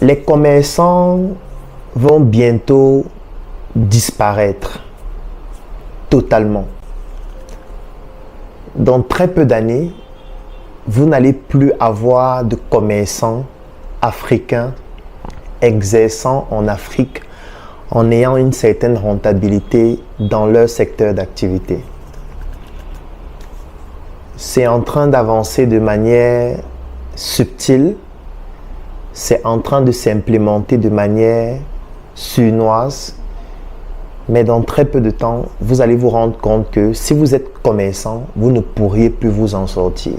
Les commerçants vont bientôt disparaître totalement. Dans très peu d'années, vous n'allez plus avoir de commerçants africains exerçant en Afrique en ayant une certaine rentabilité dans leur secteur d'activité. C'est en train d'avancer de manière subtile, c'est en train de s'implémenter de manière sournoise, mais dans très peu de temps, vous allez vous rendre compte que si vous êtes commerçant, vous ne pourriez plus vous en sortir.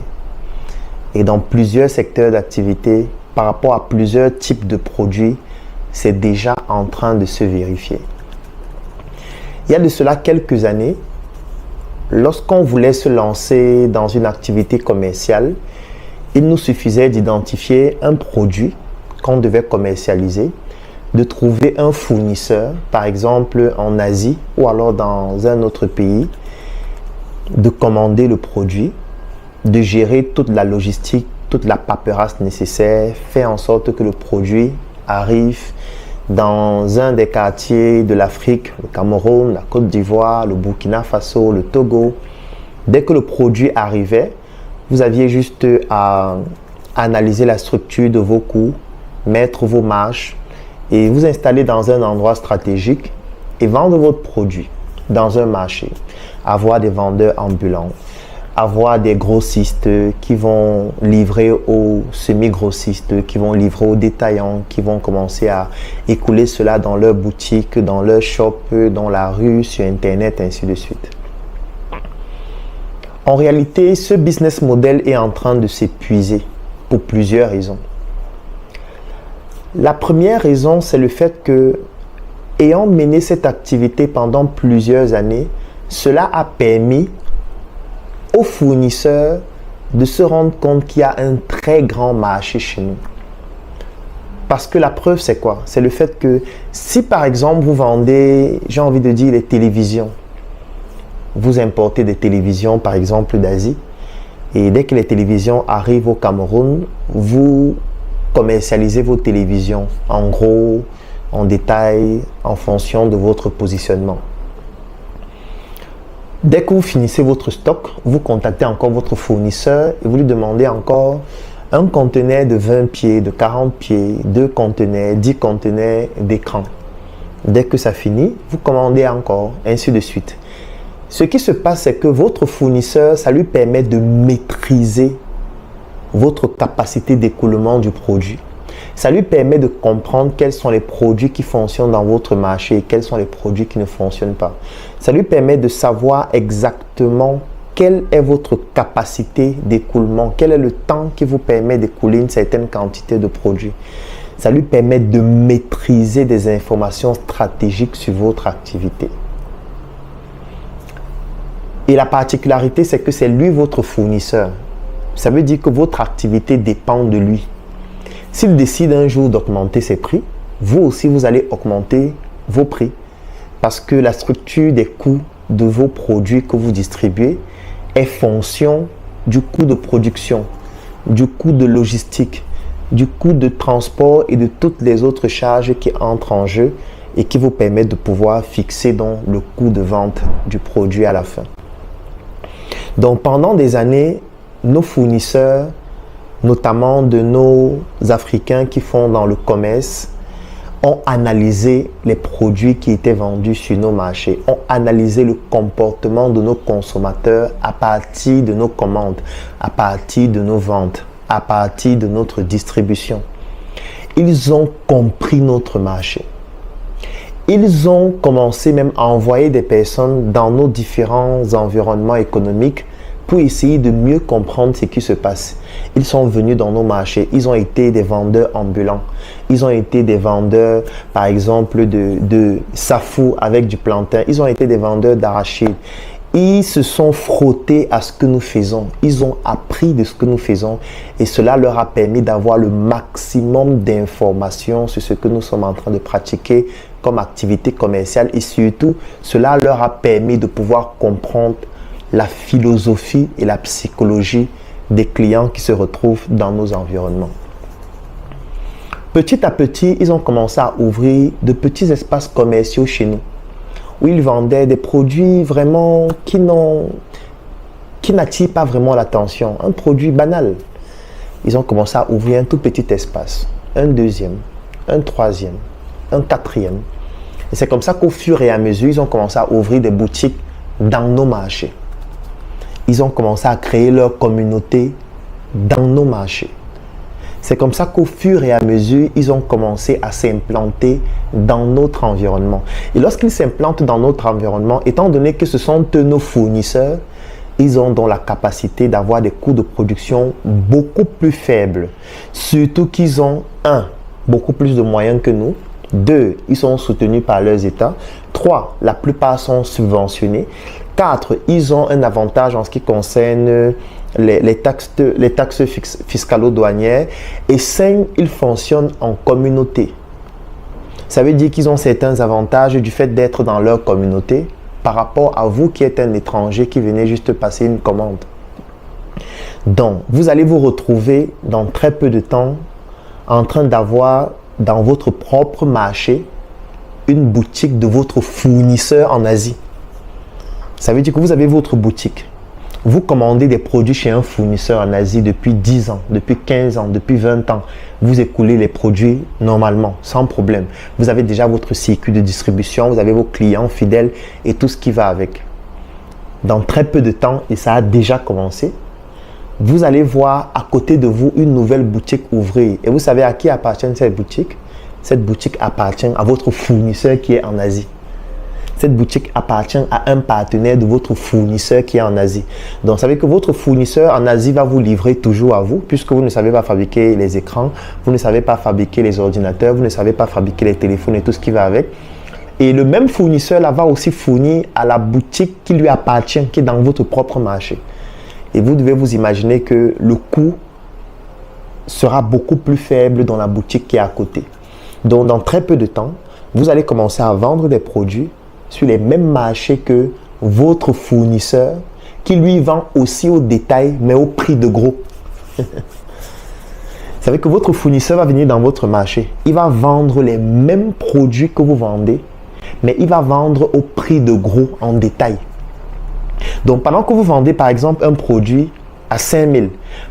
Et dans plusieurs secteurs d'activité, par rapport à plusieurs types de produits, c'est déjà en train de se vérifier. Il y a de cela quelques années, lorsqu'on voulait se lancer dans une activité commerciale, il nous suffisait d'identifier un produit qu'on devait commercialiser, de trouver un fournisseur, par exemple en Asie ou alors dans un autre pays, de commander le produit, de gérer toute la logistique, toute la paperasse nécessaire, faire en sorte que le produit arrive dans un des quartiers de l'Afrique, le Cameroun, la Côte d'Ivoire, le Burkina Faso, le Togo. Dès que le produit arrivait, vous aviez juste à analyser la structure de vos coûts, mettre vos marges et vous installer dans un endroit stratégique et vendre votre produit dans un marché. Avoir des vendeurs ambulants, avoir des grossistes qui vont livrer aux semi-grossistes, qui vont livrer aux détaillants, qui vont commencer à écouler cela dans leur boutique, dans leur shop, dans la rue, sur Internet, ainsi de suite. En réalité, ce business model est en train de s'épuiser pour plusieurs raisons. La première raison, c'est le fait que, ayant mené cette activité pendant plusieurs années, cela a permis aux fournisseurs de se rendre compte qu'il y a un très grand marché chez nous. Parce que la preuve, c'est quoi? C'est le fait que si par exemple vous vendez, j'ai envie de dire, les télévisions, vous importez des télévisions par exemple d'Asie, et dès que les télévisions arrivent au Cameroun, vous commercialisez vos télévisions en gros, en détail, en fonction de votre positionnement. Dès que vous finissez votre stock, vous contactez encore votre fournisseur et vous lui demandez encore un conteneur de 20 pieds, de 40 pieds, 2 conteneurs, 10 conteneurs d'écran. Dès que ça finit, vous commandez encore, ainsi de suite. Ce qui se passe, c'est que votre fournisseur, ça lui permet de maîtriser votre capacité d'écoulement du produit. Ça lui permet de comprendre quels sont les produits qui fonctionnent dans votre marché et quels sont les produits qui ne fonctionnent pas. Ça lui permet de savoir exactement quelle est votre capacité d'écoulement, quel est le temps qui vous permet d'écouler une certaine quantité de produits. Ça lui permet de maîtriser des informations stratégiques sur votre activité. Et la particularité, c'est que c'est lui votre fournisseur. Ça veut dire que votre activité dépend de lui. S'il décide un jour d'augmenter ses prix, vous aussi, vous allez augmenter vos prix. Parce que la structure des coûts de vos produits que vous distribuez est fonction du coût de production, du coût de logistique, du coût de transport et de toutes les autres charges qui entrent en jeu et qui vous permettent de pouvoir fixer donc le coût de vente du produit à la fin. Donc pendant des années, nos fournisseurs, notamment de nos Africains qui font dans le commerce, ont analysé les produits qui étaient vendus sur nos marchés, ont analysé le comportement de nos consommateurs à partir de nos commandes, à partir de nos ventes, à partir de notre distribution. Ils ont compris notre marché. Ils ont commencé même à envoyer des personnes dans nos différents environnements économiques pour essayer de mieux comprendre ce qui se passe. Ils sont venus dans nos marchés, ils ont été des vendeurs ambulants, ils ont été des vendeurs par exemple de safou avec du plantain, ils ont été des vendeurs d'arachides. Ils se sont frottés à ce que nous faisons, ils ont appris de ce que nous faisons et cela leur a permis d'avoir le maximum d'informations sur ce que nous sommes en train de pratiquer comme activité commerciale et surtout cela leur a permis de pouvoir comprendre la philosophie et la psychologie des clients qui se retrouvent dans nos environnements. Petit à petit, ils ont commencé à ouvrir de petits espaces commerciaux chez nous, où ils vendaient des produits vraiment qui n'attirent pas vraiment l'attention. Un produit banal. Ils ont commencé à ouvrir un tout petit espace, un deuxième, un troisième, un quatrième. Et c'est comme ça qu'au fur et à mesure, ils ont commencé à ouvrir des boutiques dans nos marchés. Ils ont commencé à créer leur communauté dans nos marchés. C'est comme ça qu'au fur et à mesure, ils ont commencé à s'implanter dans notre environnement. Et lorsqu'ils s'implantent dans notre environnement, étant donné que ce sont eux nos fournisseurs, ils ont donc la capacité d'avoir des coûts de production beaucoup plus faibles. Surtout qu'ils ont, beaucoup plus de moyens que nous. 2, ils sont soutenus par leurs États. 3, la plupart sont subventionnés. 4, ils ont un avantage en ce qui concerne les taxes fiscalo-douanières. Et 5, ils fonctionnent en communauté. Ça veut dire qu'ils ont certains avantages du fait d'être dans leur communauté par rapport à vous qui êtes un étranger qui venez juste passer une commande. Donc, vous allez vous retrouver dans très peu de temps en train d'avoir dans votre propre marché une boutique de votre fournisseur en Asie. Ça veut dire que vous avez votre boutique. Vous commandez des produits chez un fournisseur en Asie depuis 10 ans, depuis 15 ans, depuis 20 ans. Vous écoulez les produits normalement, sans problème. Vous avez déjà votre circuit de distribution, vous avez vos clients fidèles et tout ce qui va avec. Dans très peu de temps, et ça a déjà commencé, vous allez voir à côté de vous une nouvelle boutique ouvrir. Et vous savez à qui appartient cette boutique? Cette boutique appartient à votre fournisseur qui est en Asie. Cette boutique appartient à un partenaire de votre fournisseur qui est en Asie. Donc, vous savez que votre fournisseur en Asie va vous livrer toujours à vous, puisque vous ne savez pas fabriquer les écrans, vous ne savez pas fabriquer les ordinateurs, vous ne savez pas fabriquer les téléphones et tout ce qui va avec. Et le même fournisseur là va aussi fournir à la boutique qui lui appartient, qui est dans votre propre marché. Et vous devez vous imaginer que le coût sera beaucoup plus faible dans la boutique qui est à côté. Donc, dans très peu de temps, vous allez commencer à vendre des produits sur les mêmes marchés que votre fournisseur qui lui vend aussi au détail mais au prix de gros. Vous savez que votre fournisseur va venir dans votre marché. Il va vendre les mêmes produits que vous vendez mais il va vendre au prix de gros en détail. Donc pendant que vous vendez par exemple un produit à 5 000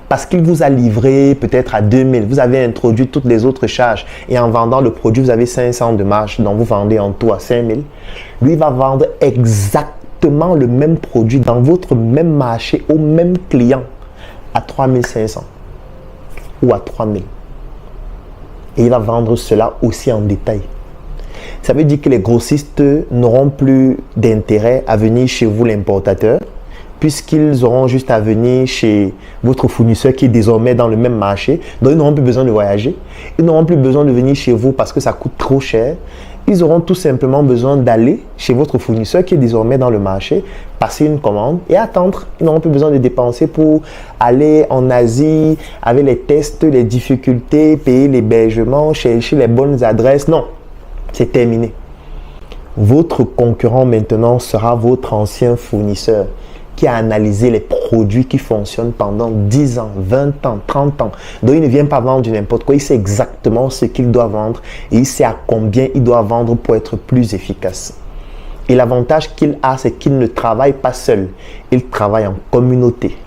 parce qu'il vous a livré peut-être à 2 000, vous avez introduit toutes les autres charges et en vendant le produit, vous avez 500 de marge, donc vous vendez en tout à 5 000. Lui va vendre exactement le même produit dans votre même marché au même client à 3 500 ou à 3 000. Et il va vendre cela aussi en détail. Ça veut dire que les grossistes n'auront plus d'intérêt à venir chez vous l'importateur, puisqu'ils auront juste à venir chez votre fournisseur qui est désormais dans le même marché. Donc, ils n'auront plus besoin de voyager. Ils n'auront plus besoin de venir chez vous parce que ça coûte trop cher. Ils auront tout simplement besoin d'aller chez votre fournisseur qui est désormais dans le marché, passer une commande et attendre. Ils n'auront plus besoin de dépenser pour aller en Asie avec les tests, les difficultés, payer l'hébergement, chercher les bonnes adresses. Non, c'est terminé. Votre concurrent maintenant sera votre ancien fournisseur qui a analysé les produits qui fonctionnent pendant 10 ans, 20 ans, 30 ans. Donc, il ne vient pas vendre du n'importe quoi. Il sait exactement ce qu'il doit vendre et il sait à combien il doit vendre pour être plus efficace. Et l'avantage qu'il a, c'est qu'il ne travaille pas seul. Il travaille en communauté.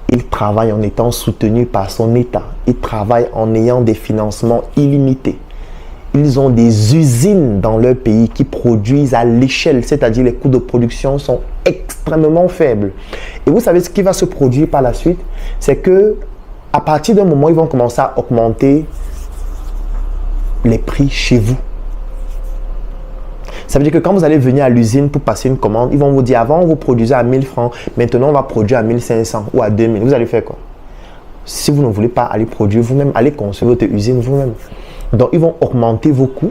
Il travaille en étant soutenu par son État. Il travaille en ayant des financements illimités. Ils ont des usines dans leur pays qui produisent à l'échelle, c'est-à-dire les coûts de production sont extrêmement faibles. Et vous savez ce qui va se produire par la suite, c'est que à partir d'un moment, ils vont commencer à augmenter les prix chez vous. Ça veut dire que quand vous allez venir à l'usine pour passer une commande, ils vont vous dire avant, vous produisez à 1000 francs, maintenant on va produire à 1500 ou à 2000. Vous allez faire quoi? Si vous ne voulez pas aller produire vous-même, allez construire votre usine vous-même. Donc, ils vont augmenter vos coûts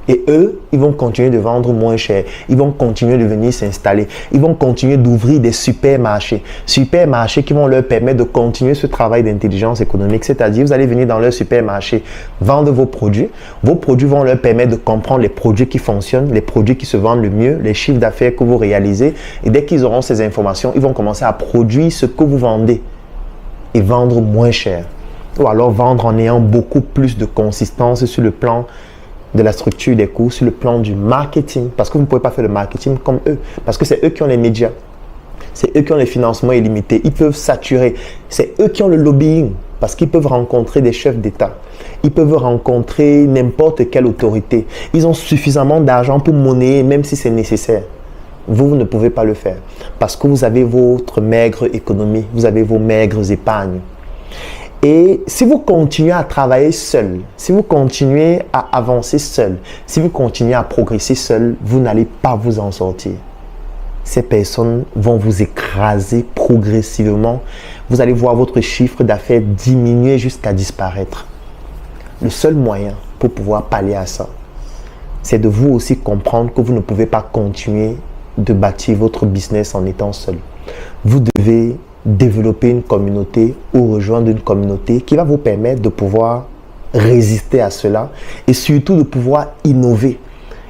et eux, ils vont continuer de vendre moins cher. Ils vont continuer de venir s'installer. Ils vont continuer d'ouvrir des supermarchés. Supermarchés qui vont leur permettre de continuer ce travail d'intelligence économique. C'est-à-dire, vous allez venir dans leur supermarché, vendre vos produits. Vos produits vont leur permettre de comprendre les produits qui fonctionnent, les produits qui se vendent le mieux, les chiffres d'affaires que vous réalisez. Et dès qu'ils auront ces informations, ils vont commencer à produire ce que vous vendez et vendre moins cher. Ou alors vendre en ayant beaucoup plus de consistance sur le plan de la structure des coûts, sur le plan du marketing. Parce que vous ne pouvez pas faire le marketing comme eux. Parce que c'est eux qui ont les médias. C'est eux qui ont les financements illimités. Ils peuvent saturer. C'est eux qui ont le lobbying. Parce qu'ils peuvent rencontrer des chefs d'État. Ils peuvent rencontrer n'importe quelle autorité. Ils ont suffisamment d'argent pour monnayer, même si c'est nécessaire. Vous ne pouvez pas le faire. Parce que vous avez votre maigre économie. Vous avez vos maigres épargnes. Et si vous continuez à travailler seul, si vous continuez à avancer seul, si vous continuez à progresser seul, vous n'allez pas vous en sortir. Ces personnes vont vous écraser progressivement. Vous allez voir votre chiffre d'affaires diminuer jusqu'à disparaître. Le seul moyen pour pouvoir pallier à ça, c'est de vous aussi comprendre que vous ne pouvez pas continuer de bâtir votre business en étant seul. Vous devez développer une communauté ou rejoindre une communauté qui va vous permettre de pouvoir résister à cela et surtout de pouvoir innover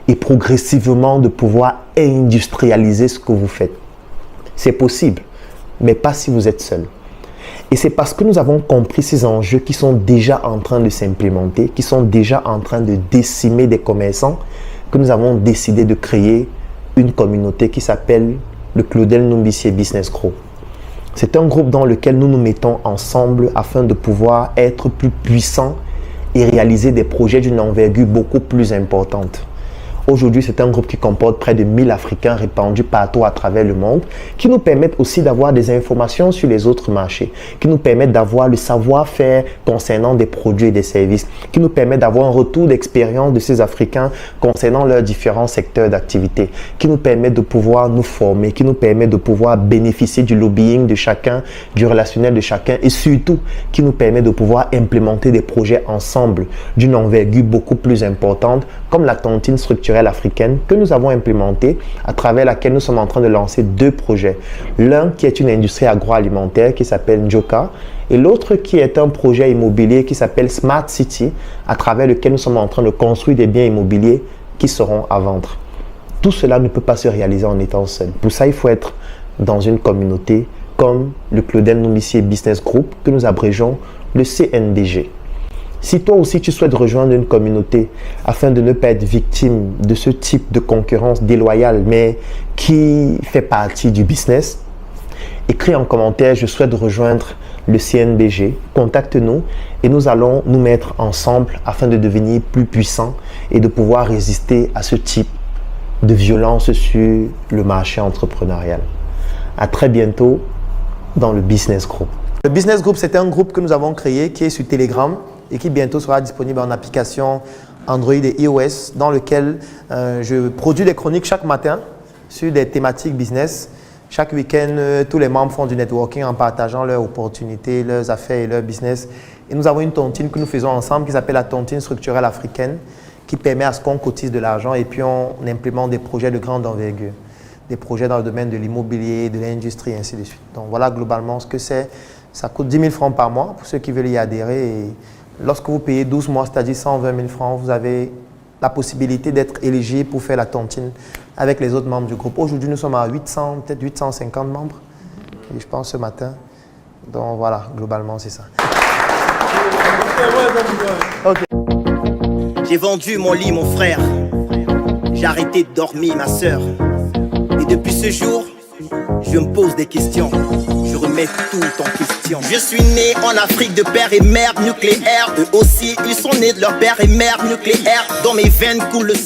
et progressivement de pouvoir industrialiser ce que vous faites. C'est possible, mais pas si vous êtes seul. Et c'est parce que nous avons compris ces enjeux qui sont déjà en train de s'implémenter, qui sont déjà en train de décimer des commerçants, que nous avons décidé de créer une communauté qui s'appelle le Claudel Numbissier Business Group. C'est un groupe dans lequel nous nous mettons ensemble afin de pouvoir être plus puissants et réaliser des projets d'une envergure beaucoup plus importante. Aujourd'hui, c'est un groupe qui comporte près de 1000 Africains répandus partout à travers le monde, qui nous permettent aussi d'avoir des informations sur les autres marchés, qui nous permettent d'avoir le savoir-faire concernant des produits et des services, qui nous permettent d'avoir un retour d'expérience de ces Africains concernant leurs différents secteurs d'activité, qui nous permettent de pouvoir nous former, qui nous permettent de pouvoir bénéficier du lobbying de chacun, du relationnel de chacun et surtout qui nous permet de pouvoir implémenter des projets ensemble d'une envergure beaucoup plus importante, comme la tontine structurelle africaine que nous avons implémentée, à travers laquelle nous sommes en train de lancer 2 projets. L'un qui est une industrie agroalimentaire qui s'appelle Njoka et l'autre qui est un projet immobilier qui s'appelle Smart City, à travers lequel nous sommes en train de construire des biens immobiliers qui seront à vendre. Tout cela ne peut pas se réaliser en étant seul. Pour ça, il faut être dans une communauté comme le Claudel Numbissier Business Group que nous abrégeons le CNBG. Si toi aussi tu souhaites rejoindre une communauté afin de ne pas être victime de ce type de concurrence déloyale mais qui fait partie du business, écris en commentaire « Je souhaite rejoindre le CNBG », contacte-nous et nous allons nous mettre ensemble afin de devenir plus puissants et de pouvoir résister à ce type de violence sur le marché entrepreneurial. À très bientôt dans le Business Group. Le Business Group, c'est un groupe que nous avons créé qui est sur Telegram et qui bientôt sera disponible en application Android et iOS, dans lequel je produis des chroniques chaque matin sur des thématiques business. Chaque week-end, tous les membres font du networking en partageant leurs opportunités, leurs affaires et leurs business. Et nous avons une tontine que nous faisons ensemble qui s'appelle la tontine structurelle africaine, qui permet à ce qu'on cotise de l'argent et puis on implémente des projets de grande envergure. Des projets dans le domaine de l'immobilier, de l'industrie et ainsi de suite. Donc voilà globalement ce que c'est. Ça coûte 10 000 francs par mois pour ceux qui veulent y adhérer. Et lorsque vous payez 12 mois, c'est-à-dire 120 000 francs, vous avez la possibilité d'être éligible pour faire la tontine avec les autres membres du groupe. Aujourd'hui, nous sommes à 800, peut-être 850 membres, et je pense ce matin. Donc voilà, globalement, c'est ça. Okay. J'ai vendu mon lit, mon frère. J'ai arrêté de dormir, ma sœur. Et depuis ce jour, je me pose des questions. Je remets tout en question. Je suis né en Afrique de père et mère nucléaire. Eux aussi, ils sont nés de leur père et mère nucléaire. Dans mes veines coule le sang.